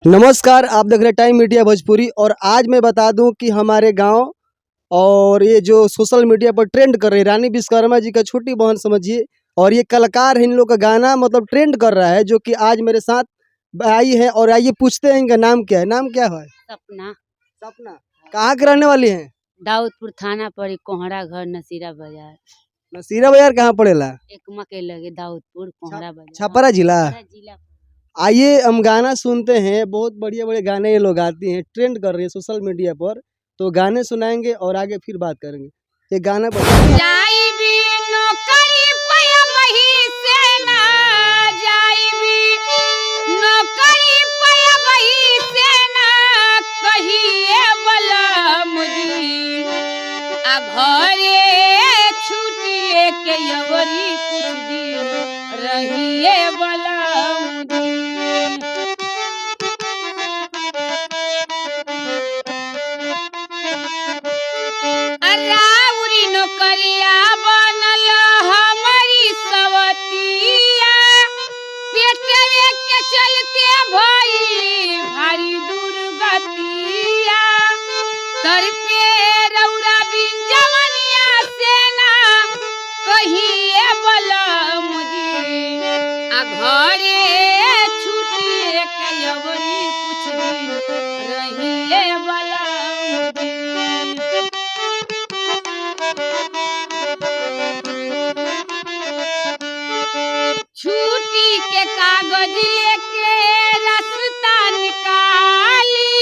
नमस्कार, आप देख रहे हैं टाइम मीडिया भोजपुरी। और आज मैं बता दूं कि हमारे गांव और ये जो सोशल मीडिया पर ट्रेंड कर रही है, रानी विश्वकर्मा जी का छोटी बहन समझिए। और ये कलाकार है, इन लोग का गाना मतलब ट्रेंड कर रहा है, जो कि आज मेरे साथ आई है। और आइए पूछते हैं इनका नाम क्या है। नाम क्या है? सपना। सपना। कहाँ के रहने वाली हैं? दाऊदपुर थाना पर कोहरा घर नसीरा बाजार। नसीरा बाजार कहाँ पड़ेला? एकमा के लगे दाऊदपुर कोहरा बाजार छपरा जिला। छपरा जिला। आइए हम गाना सुनते हैं। बहुत बढ़िया बढ़िया गाने ये लोग गाती हैं, ट्रेंड कर रही है सोशल मीडिया पर। तो गाने सुनाएंगे और आगे फिर बात करेंगे। ये गाना छुट्टी के कागज लेके रास्ता निकाली,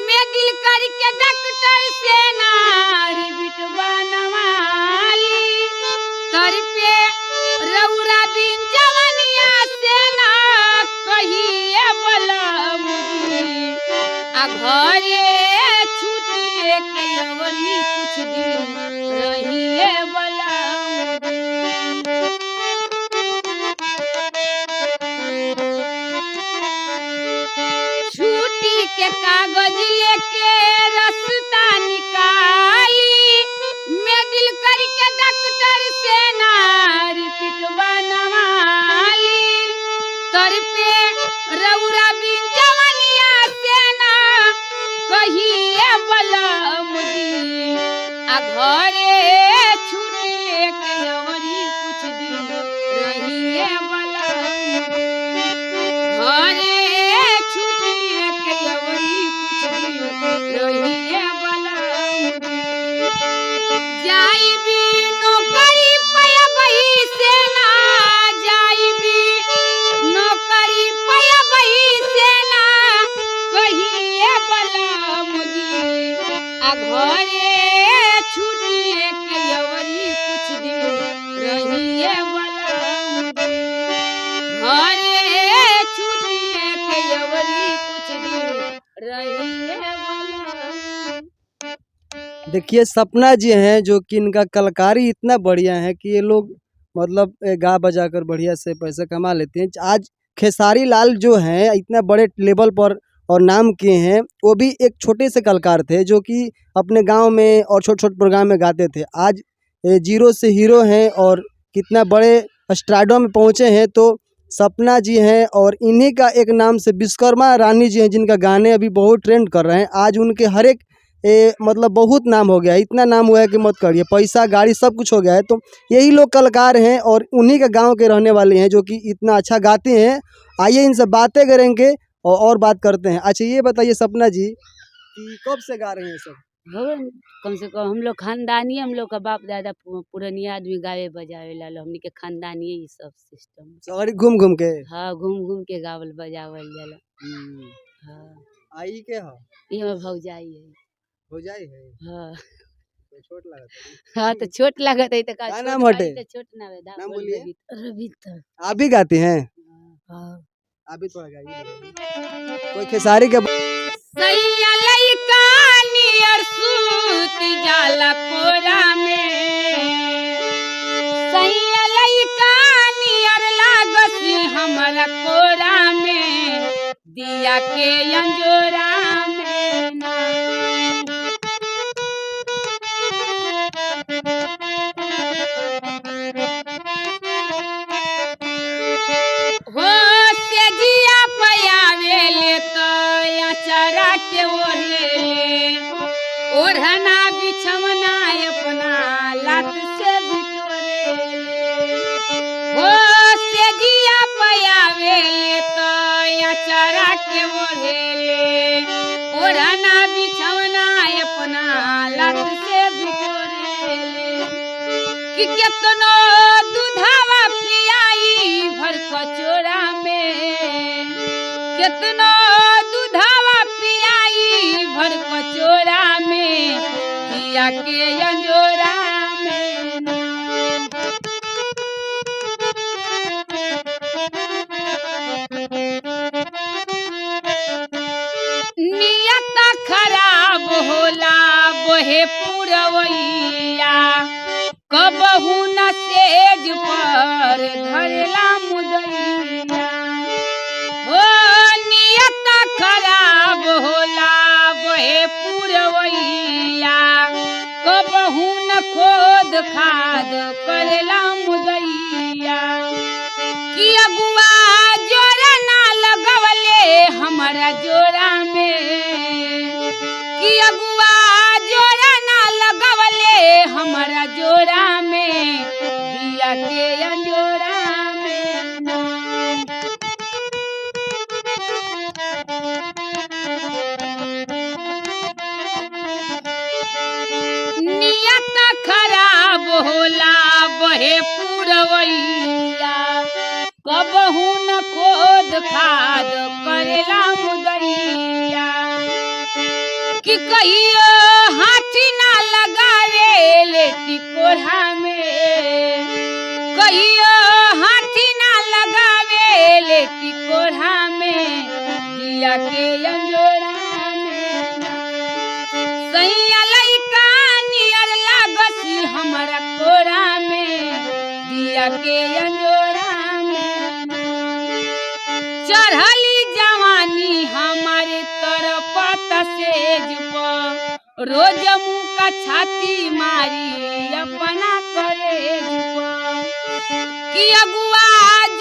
मेडिकल करके डॉक्टर से नारी बिटवा नवाली। तर पे रउरा बिन जवनिया से ना कहिए बलम जी, आ घरे छुट्टी के अवरी कुछ दिन रहिए बलम जी। छुट्टी के कागज लेके रास्ता निकाली, मेडिकल करके डॉक्टर से नारी पिटवा नवाली। तर पे रउरा बिन जवनिया से ना कहिए बलम जी, आ घरे छुट्टी के अवरी कुछ दिन रहिए बलम जी। घरे देखिए सपना जी हैं, जो कि इनका कलाकारी इतना बढ़िया है कि ये लोग मतलब गा बजा कर बढ़िया से पैसे कमा लेते हैं। आज खेसारी लाल जो हैं इतना बड़े लेवल पर और नाम किए हैं, वो भी एक छोटे से कलाकार थे जो कि अपने गांव में और छोटे छोटे प्रोग्राम में गाते थे। आज जीरो से हीरो हैं और कितना बड़े स्टारडम में पहुँचे हैं। तो सपना जी हैं और इन्हीं का एक नाम से विश्वकर्मा रानी जी हैं, जिनका गाने अभी बहुत ट्रेंड कर रहे हैं। आज उनके हर एक मतलब बहुत नाम हो गया है, इतना नाम हुआ है कि मत करिए, पैसा गाड़ी सब कुछ हो गया है। तो यही लोग कलाकार हैं और उन्हीं के गांव के रहने वाले हैं, जो कि इतना अच्छा गाते हैं। आइए इनसे बातें करेंगे और बात करते हैं। अच्छा ये बताइए सपना जी कि कब से गा रहे हैं सब? कम से कम हम लोग खानदानी, हम लोग का बाप दादा पुरानिया आदमी गावे बजावे ला, हमनी के खानदानी ये सब सिस्टम सॉरी घूम घूम के। हाँ, घूम घूम के गावल बजावल जाला। हाँ, आई के हो ये में भौजाई है। भौजाई है? हाँ तो छोट लगता है। हाँ, तो छोट लागत है तो का क्या छोट नाम हटे? तो छोट ना है, नाम बोलिए। रविता। आप भी गाती हैं? हाँ, आप भी थोड़ा गाइए। कोई खेसारी के सैया लइका नियर सूत जाला कोरा में, सैया लइका नियर लागस हमरा कोरा में, दिया के अंजोरा में ना। हो से जिया पयावेले तो के ओढ़ेले ओढ़ना बिछवना अपना लात से बिटोरेले हो सेजिया पयावेले तो अचारा के ओढ़ेले ओढ़ना बिछवना अपना लात से बिटोरेले कि केतनो दूधावा पियाई भर कचोरा में केतनो दूधावा पियाई भर कचोरा में पिया के अंजोरा में नियत खराब होला बोहे पुरवैया कबहू न सेज पर धरला मुदैया हो नियत खराब होला बोहे पुरवैया कबहू न खोद खाद करला मुदैया कि अगुआ जोरा ना लगवले हमारा जोरा में कि अगुआ जोरा ना लगवले हमारा जोरा में दिया के अंजोरा में ना नियत खराब होला बहे पुरवैया कबहू न खोद खाद करेला मुदैया कि कहियो हाथी ना लगावे लेटी कोढ़ा में कहियो हाथी ना लगावे लेटी कोढ़ा में दिया के अंजोरा में सैया लइका नियर लागसी हमारा कोढ़ा में दिया के अंजोरा में चढ़ली जवानी हमारे तरपत सेज पर रोज मुँह का छाती मारी अपना करेज पर कि अगुआ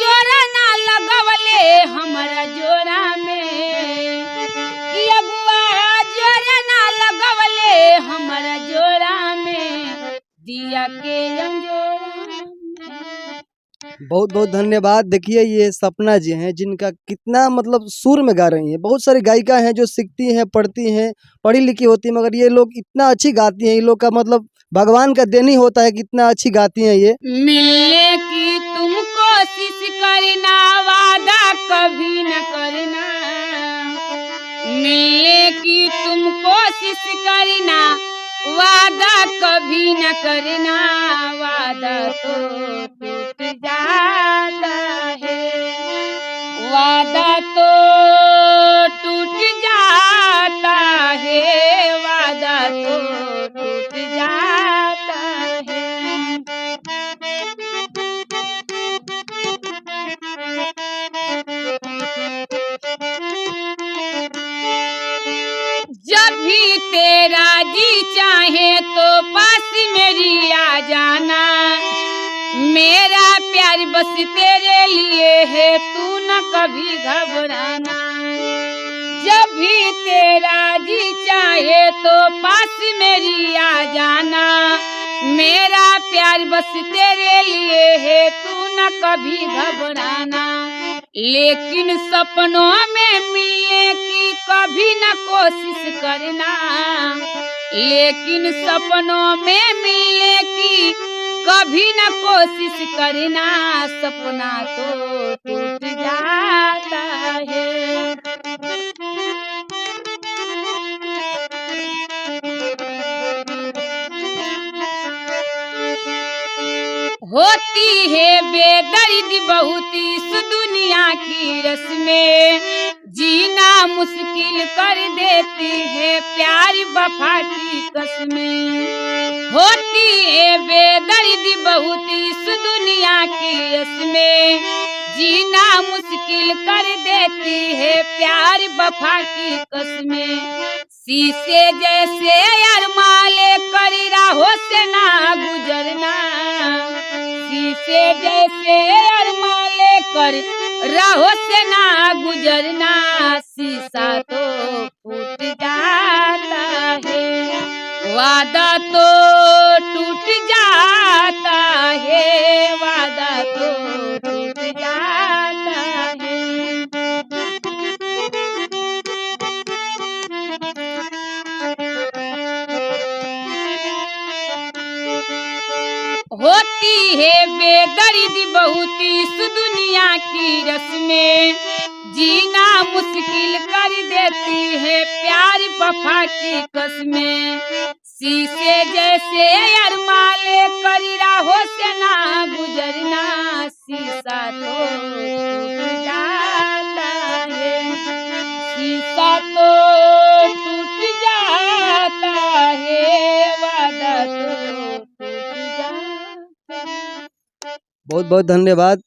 जोरा ना लगवले हमारा जोरा में कि अगुआ जोरा ना लगवले हमारा जोरा में दिया के अंजोरा में। बहुत बहुत धन्यवाद। देखिए ये सपना जी हैं जिनका कितना मतलब सुर में गा रही हैं। बहुत सारी गायिका हैं जो सीखती हैं, पढ़ती हैं, पढ़ी लिखी होती हैं, मगर ये लोग इतना अच्छी गाती हैं। ये लोग का मतलब भगवान का देन ही होता है कि इतना अच्छी गाती हैं ये। मिलने की तुम कोशिश करना वादा कभी न करना मिलने की तुम कोशिश करना वादा कभी न करना वादा तो टूट जाता है वादा तो टूट जाता है वादा तो टूट जाता है जब भी तेरा जी चाहे तो पास मेरी आ जाना मेरा प्यार बस तेरे लिए है तू न कभी घबराना जब भी तेरा जी चाहे तो पास मेरी आ जाना मेरा प्यार बस तेरे लिए है तू न कभी घबराना लेकिन सपनों में मिलने की कभी न कोशिश करना लेकिन सपनों में मिलने की कभी न कोशिश करना सपना तो टूट जाता है होती है बेदर्द बहुत इस दुनिया की रस्में जीना मुश्किल कर देती है प्यार वफा की कसमें होती है बेदर्द बहुत इस दुनिया की रस्में जीना मुश्किल कर देती है प्यार वफा की कसमें शीशे जैसे अरमाले कर राहों से ना गुजरना शीशे जैसे अरमाले कर राहों से ना गुजरना शीशा तो फूट वादा तो टूट जाता है, वादा तो टूट जाता है। होती है बेदर्दी बहुत इस दुनिया की रस्में, जीना मुश्किल कर देती है प्यार वफा की कसमें। शीशे जैसे अरमाले कर राहों से ना गुजरना, शीशा तो टूट जाता है, शीशा तो टूट जाता है, वादा तो टूट जाता है। बहुत बहुत धन्यवाद।